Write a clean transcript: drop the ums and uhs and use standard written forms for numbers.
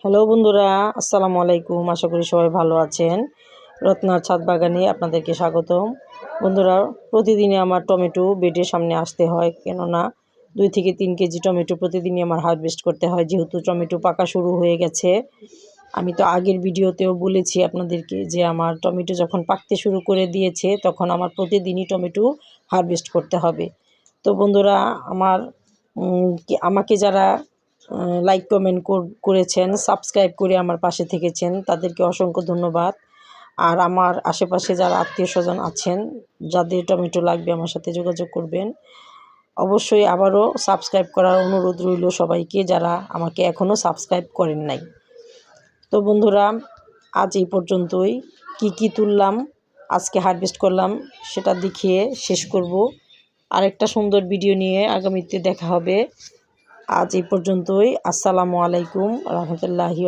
Hello বন্ধুরা, আসসালামু আলাইকুম। আশা করি সবাই ভালো আছেন। রত্নার ছাদ বাগানে আপনাদেরকে স্বাগতম। বন্ধুরা, প্রতিদিনই আমার টমেটো বেডের সামনে আসতে হয়, কেননা 2 থেকে 3 কেজি টমেটো প্রতিদিনই আমার হারভেস্ট করতে হয়, যেহেতু টমেটো পাকা শুরু হয়ে গেছে। আমি তো আগের ভিডিওতেও বলেছি আপনাদেরকে যে আমার টমেটো যখন পাকতে শুরু করে দিয়েছে তখন আমার প্রতিদিনই টমেটো হারভেস্ট করতে হবে। তো বন্ধুরা, আমাকে যারা লাইক কমেন্ট করেছেন, সাবস্ক্রাইব করে আমার পাশে থেকেছেন, তাদেরকে অসংখ্য ধন্যবাদ। আর আমার আশেপাশে যারা আত্মীয়স্বজন আছেন, যাদের টমেটো লাগবে আমার সাথে যোগাযোগ করবেন। অবশ্যই আবারও সাবস্ক্রাইব করার অনুরোধ রইল সবাইকে, যারা আমাকে এখনও সাবস্ক্রাইব করেন নাই। তো বন্ধুরা, আজ এই পর্যন্তই। কি তুললাম, আজকে হারভেস্ট করলাম, সেটা দেখিয়ে শেষ করব। আরেকটা সুন্দর ভিডিও নিয়ে আগামীতে দেখা হবে। আজ এই পর্যন্তই। আসসালামু আলাইকুম রহমতুল্লাহি।